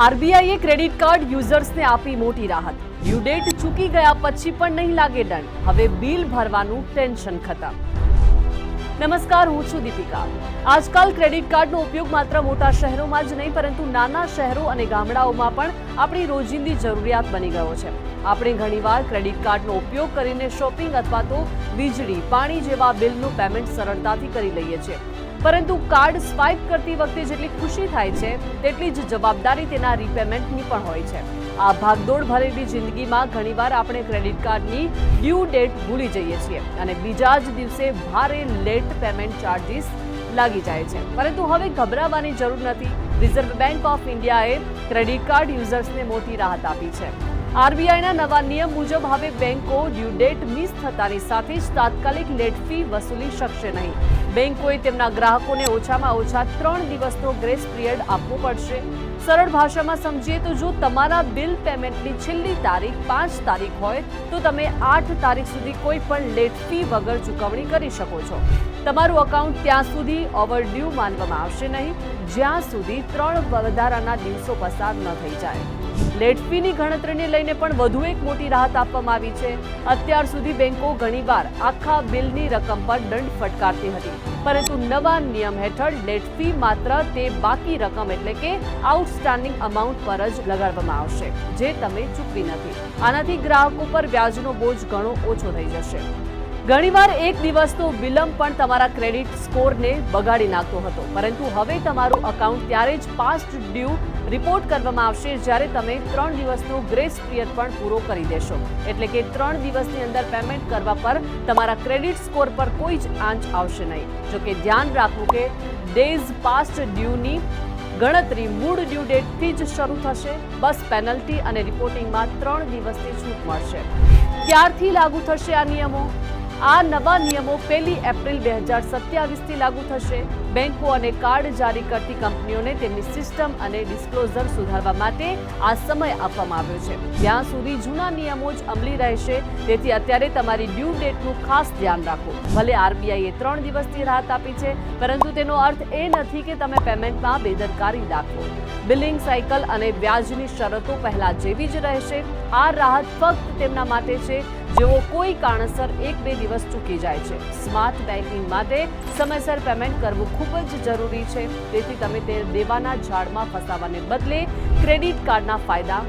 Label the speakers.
Speaker 1: આરબીઆઈએ credit card યુઝર્સને આપી મોટી રાહત. ડ્યુ ડેટ ચૂકી ગયા પછી પણ નહીં લાગે દંડ. હવે બિલ ભરવાનું ટેન્શન ખતમ. નમસ્કાર, હું છું દીપિકા. આજકાલ ક્રેડિટ કાર્ડનો ઉપયોગ માત્ર મોટા શહેરોમાં જ નહીં પરંતુ નાના શહેરો અને ગામડાઓમાં પણ આપણી રોજિંદી જરૂરિયાત બની ગયો છે. આપણે ઘણીવાર ક્રેડિટ કાર્ડનો ઉપયોગ કરીને શોપિંગ અથવા તો વીજળી, પાણી જેવા બિલનું પેમેન્ટ સરળતાથી કરી લઈએ છીએ. પરંતુ કાર્ડ સ્વાઇપ કરતી વખતે જેટલી ખુશી થાય છે તેટલી જ જવાબદારી તેના રીપેમેન્ટની પણ હોય છે. આ ભાગદોડ ભરેલી જિંદગીમાં ઘણીવાર આપણે ક્રેડિટ કાર્ડની ડ્યુ ડેટ ભૂલી જઈએ છીએ અને બીજા જ દિવસે ભારે લેટ પેમેન્ટ ચાર્જીસ લાગી જાય છે. પરંતુ હવે ગભરાવાની જરૂર નથી. રિઝર્વ બેંક ઓફ ઇન્ડિયાએ ક્રેડિટ કાર્ડ યુઝર્સને મોટી રાહત આપી છે. આરબીઆઈના નવા નિયમ મુજબ હવે બેંકો ડ્યુ ડેટ મિસ થતાની સાથે જ તાત્કાલિક લેટ ફી વસૂલી શકશે નહીં. બેંકોએ તેમના ગ્રાહકોને ઓછામાં ઓછા 3 દિવસનો ગ્રેસ પિરિયડ આપવો પડશે. સરળ ભાષામાં સમજીએ તો જો તમારા બિલ પેમેન્ટની છેલ્લી તારીખ 5 તારીખ હોય તો તમે 8 તારીખ સુધી કોઈ પણ લેટ ફી વગર ચૂકવણી કરી શકો છો. તમારું એકાઉન્ટ ત્યાં સુધી ઓવરડ્યુ માનવામાં આવશે નહીં જ્યાં સુધી 3 વધારાના દિવસો પસાર ન થઈ જાય. લેટ ફીની ગણતરીને લઈને પણ વધુ એક મોટી રાહત આપવામાં આવી છે. અત્યાર સુધી બેંકો ઘણીવાર આખા બિલની રકમ પર દંડ ફટકારતી હતી, પરંતુ નવા નિયમ હેઠળ લેટ ફી માત્ર તે બાકી રકમ એટલે કે આઉટસ્ટેન્ડિંગ અમાઉન્ટ પર જ લગાડવામાં આવશે જે તમે ચૂકવી નથી. આનાથી ગ્રાહકો પર વ્યાજનો બોજ ઘણો ઓછો થઈ જશે. ઘણીવાર એક દિવસનો વિલંબ પણ તમારા ક્રેડિટ સ્કોરને બગાડી નાખતો હતો, પરંતુ હવે તમારું એકાઉન્ટ ત્યારે જ પાસ્ટ ડ્યુ રિપોર્ટ કરવામાં આવશે જ્યારે તમે 3 દિવસનો ગ્રેસ પિરિયડ પણ પૂરો કરી દેશો. એટલે કે 3 દિવસની અંદર પેમેન્ટ કરવા પર તમારા ક્રેડિટ સ્કોર પર કોઈ જ આંચ આવશે નહીં. જોકે ધ્યાન રાખવું કે ડેઝ પાસ્ટ ડ્યુની ગણતરી મૂળ ડ્યુ ડેટથી જ શરૂ થશે. બસ પેનલ્ટી અને રિપોર્ટિંગમાં 3 દિવસની છૂટ મળશે. ક્યારથી લાગુ થશે આ નિયમો? આ નવા નિયમો 1 એપ્રિલ 2027થી લાગુ થશે. બેંકો અને કાર્ડ જારી કરતી કંપનીઓને તેમની સિસ્ટમ અને ડિસ્ક્લોઝર સુધારવા માટે આ સમય આપવામાં આવ્યો છે. ત્યાં સુધી જૂના નિયમો જ અમલી રહેશે, તેથી અત્યારે તમારી ડ્યુ ડેટનું ખાસ ધ્યાન રાખો. ભલે આરબીઆઈએ 3 દિવસની રાહત આપી છે, પરંતુ તેનો અર્થ એ નથી કે તમે પેમેન્ટમાં બેદરકારી દાખવો. બિલિંગ સાયકલ અને વ્યાજની શરતો પહેલા જેવી જ રહેશે. આ રાહત ફક્ત તેમના માટે છે જેઓ કોઈ કારણસર 1-2 દિવસ ચૂકી જાય છે. સ્માર્ટ બેન્કિંગ માટે સમયસર પેમેન્ટ કરવું ખૂબ જ જરૂરી છે. તેથી તમે તે દેવાના જાળમાં ફસાવાને બદલે ક્રેડિટ કાર્ડના ફાયદા